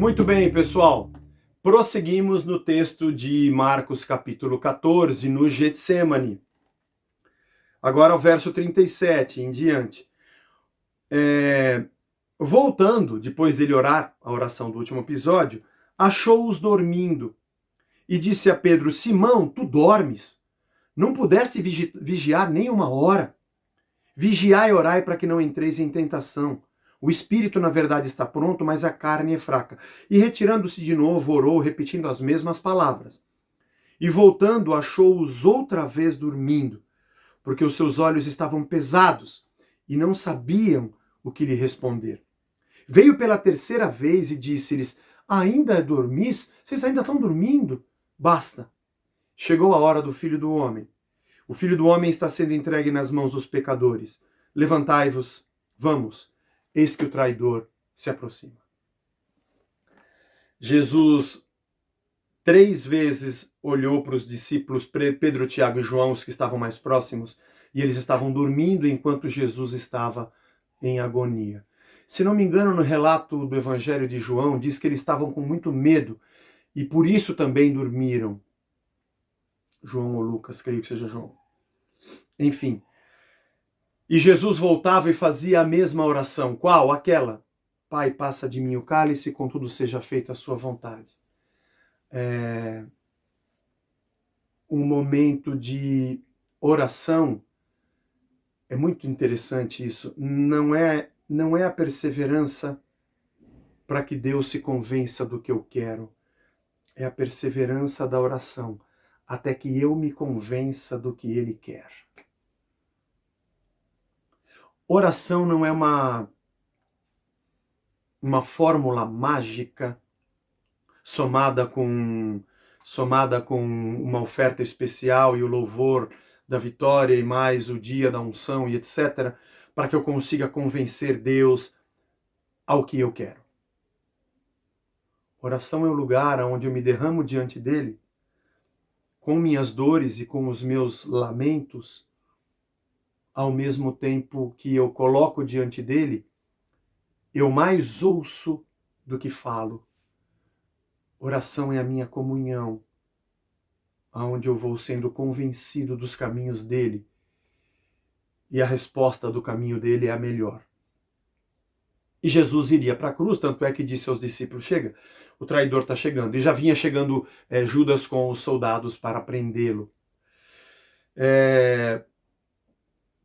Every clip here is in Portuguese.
Muito bem, pessoal. Prosseguimos no texto de Marcos, capítulo 14, no Getsêmani. Agora o verso 37 em diante. Voltando, depois dele orar, a oração do último episódio, achou-os dormindo e disse a Pedro: Simão, tu dormes? Não pudeste vigiar nem uma hora? Vigiai e orai para que não entreis em tentação. O espírito, na verdade, está pronto, mas a carne é fraca. E retirando-se de novo, orou, repetindo as mesmas palavras. E voltando, achou-os outra vez dormindo, porque os seus olhos estavam pesados e não sabiam o que lhe responder. Veio pela terceira vez e disse-lhes: ainda dormis? Vocês ainda estão dormindo? Basta. Chegou a hora do Filho do Homem. O Filho do Homem está sendo entregue nas mãos dos pecadores. Levantai-vos, vamos. Eis que o traidor se aproxima. Jesus 3 vezes olhou para os discípulos, Pedro, Tiago e João, os que estavam mais próximos, e eles estavam dormindo enquanto Jesus estava em agonia. Se não me engano, no relato do Evangelho de João, diz que eles estavam com muito medo e por isso também dormiram. João ou Lucas, creio que seja João. Enfim. E Jesus voltava e fazia a mesma oração. Qual? Aquela. Pai, passa de mim o cálice, contudo seja feita a sua vontade. Um momento de oração. É muito interessante isso. Não é a perseverança para que Deus se convença do que eu quero. É a perseverança da oração, até que eu me convença do que Ele quer. Oração não é uma fórmula mágica somada com uma oferta especial e o louvor da vitória e mais o dia da unção e etc., para que eu consiga convencer Deus ao que eu quero. Oração é o lugar onde eu me derramo diante dele, com minhas dores e com os meus lamentos, ao mesmo tempo que eu coloco diante dele, eu mais ouço do que falo. Oração é a minha comunhão, onde eu vou sendo convencido dos caminhos dele, e a resposta do caminho dele é a melhor. E Jesus iria para a cruz, tanto é que disse aos discípulos: chega, o traidor está chegando. E já vinha chegando Judas com os soldados para prendê-lo.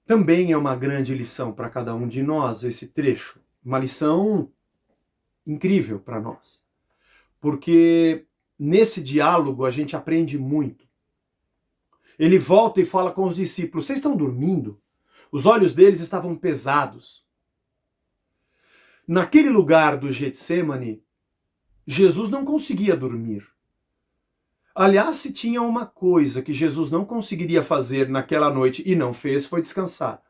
Também é uma grande lição para cada um de nós, esse trecho. Uma lição incrível para nós. Porque nesse diálogo a gente aprende muito. Ele volta e fala com os discípulos: vocês estão dormindo? Os olhos deles estavam pesados. Naquele lugar do Getsêmani, Jesus não conseguia dormir. Aliás, se tinha uma coisa que Jesus não conseguiria fazer naquela noite e não fez, foi descansar.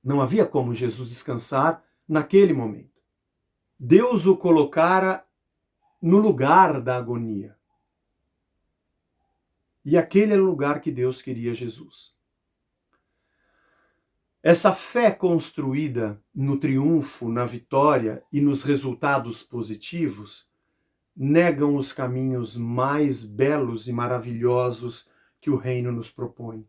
Não havia como Jesus descansar naquele momento. Deus o colocara no lugar da agonia. E aquele era o lugar que Deus queria Jesus. Essa fé construída no triunfo, na vitória e nos resultados positivos negam os caminhos mais belos e maravilhosos que o reino nos propõe.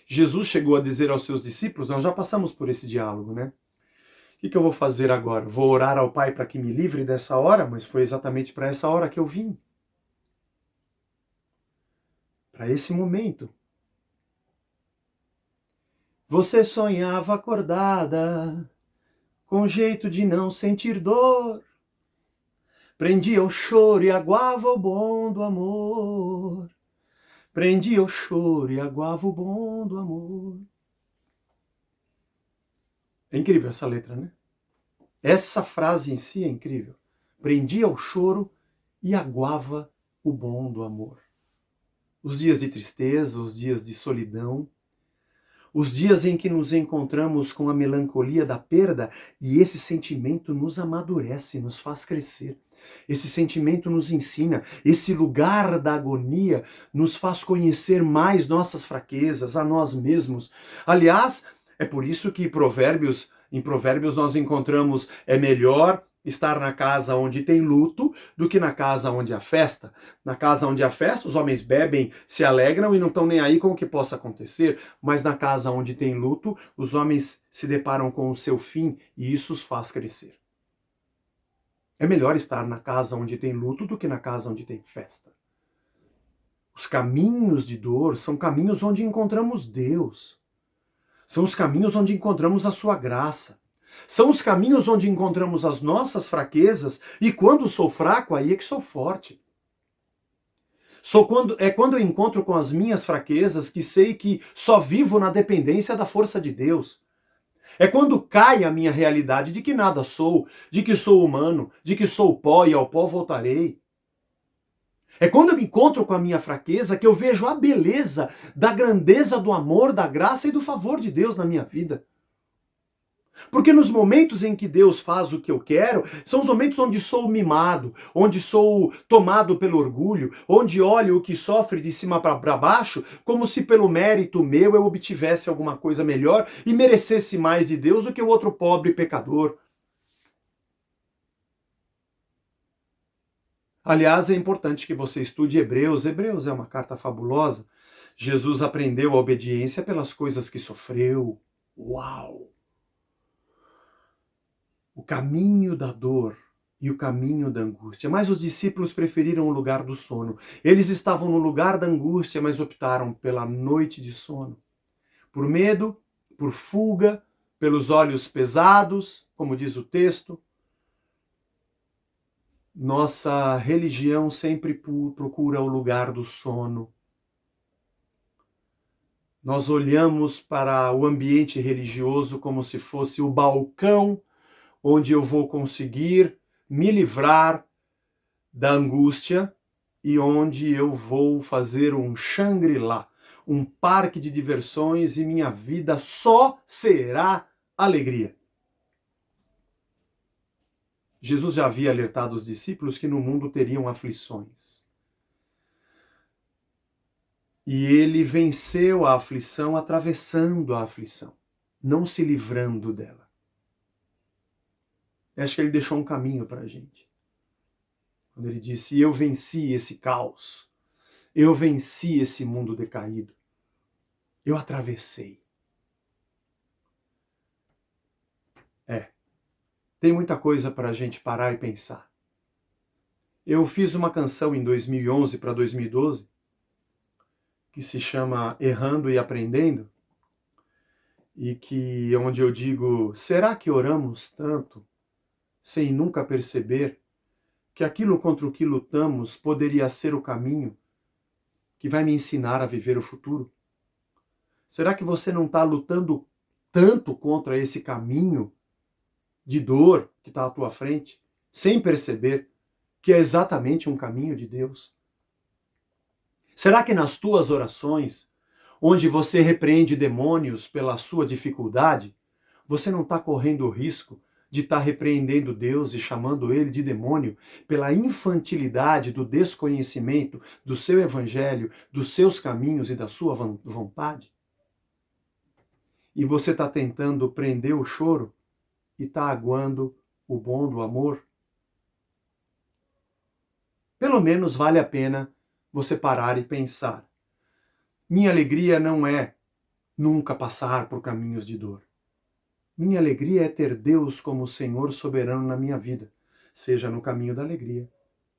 Jesus chegou a dizer aos seus discípulos, nós já passamos por esse diálogo, né? O que eu vou fazer agora? Vou orar ao Pai para que me livre dessa hora, mas foi exatamente para essa hora que eu vim. Para esse momento. Você sonhava acordada, com jeito de não sentir dor. Prendia o choro e aguava o bom do amor. Prendia o choro e aguava o bom do amor. É incrível essa letra, né? Essa frase em si é incrível. Prendia o choro e aguava o bom do amor. Os dias de tristeza, os dias de solidão, os dias em que nos encontramos com a melancolia da perda, e esse sentimento nos amadurece, nos faz crescer. Esse sentimento nos ensina, esse lugar da agonia nos faz conhecer mais nossas fraquezas, a nós mesmos. Aliás, é por isso que Provérbios Em Provérbios nós encontramos: é melhor estar na casa onde tem luto do que na casa onde há festa. Na casa onde há festa, os homens bebem, se alegram e não estão nem aí com o que possa acontecer. Mas na casa onde tem luto, os homens se deparam com o seu fim e isso os faz crescer. É melhor estar na casa onde tem luto do que na casa onde tem festa. Os caminhos de dor são caminhos onde encontramos Deus. São os caminhos onde encontramos a sua graça. São os caminhos onde encontramos as nossas fraquezas e quando sou fraco, aí é que sou forte. É quando eu encontro com as minhas fraquezas que sei que só vivo na dependência da força de Deus. É quando cai a minha realidade de que nada sou, de que sou humano, de que sou pó e ao pó voltarei. É quando eu me encontro com a minha fraqueza que eu vejo a beleza da grandeza do amor, da graça e do favor de Deus na minha vida. Porque nos momentos em que Deus faz o que eu quero, são os momentos onde sou mimado, onde sou tomado pelo orgulho, onde olho o que sofre de cima para baixo, como se pelo mérito meu eu obtivesse alguma coisa melhor e merecesse mais de Deus do que o outro pobre pecador. Aliás, é importante que você estude Hebreus. Hebreus é uma carta fabulosa. Jesus aprendeu a obediência pelas coisas que sofreu. Uau! O caminho da dor e o caminho da angústia. Mas os discípulos preferiram o lugar do sono. Eles estavam no lugar da angústia, mas optaram pela noite de sono. Por medo, por fuga, pelos olhos pesados, como diz o texto. Nossa religião sempre procura o lugar do sono. Nós olhamos para o ambiente religioso como se fosse o balcão onde eu vou conseguir me livrar da angústia e onde eu vou fazer um Shangri-La, um parque de diversões e minha vida só será alegria. Jesus já havia alertado os discípulos que no mundo teriam aflições. E ele venceu a aflição atravessando a aflição, não se livrando dela. Eu acho que ele deixou um caminho para a gente. Quando ele disse: eu venci esse caos, eu venci esse mundo decaído, eu atravessei. Tem muita coisa para a gente parar e pensar. Eu fiz uma canção em 2011 para 2012, que se chama Errando e Aprendendo, e que onde eu digo: será que oramos tanto sem nunca perceber que aquilo contra o que lutamos poderia ser o caminho que vai me ensinar a viver o futuro? Será que você não está lutando tanto contra esse caminho de dor que está à tua frente, sem perceber que é exatamente um caminho de Deus? Será que nas tuas orações, onde você repreende demônios pela sua dificuldade, você não está correndo o risco de estar repreendendo Deus e chamando ele de demônio pela infantilidade do desconhecimento do seu evangelho, dos seus caminhos e da sua vontade? E você está tentando prender o choro e está aguando o bom do amor? Pelo menos vale a pena você parar e pensar. Minha alegria não é nunca passar por caminhos de dor. Minha alegria é ter Deus como Senhor soberano na minha vida, seja no caminho da alegria,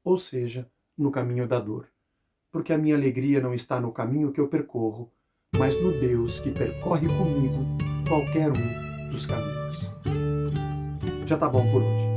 ou seja, no caminho da dor. Porque a minha alegria não está no caminho que eu percorro, mas no Deus que percorre comigo qualquer um dos caminhos. Já tá bom por hoje.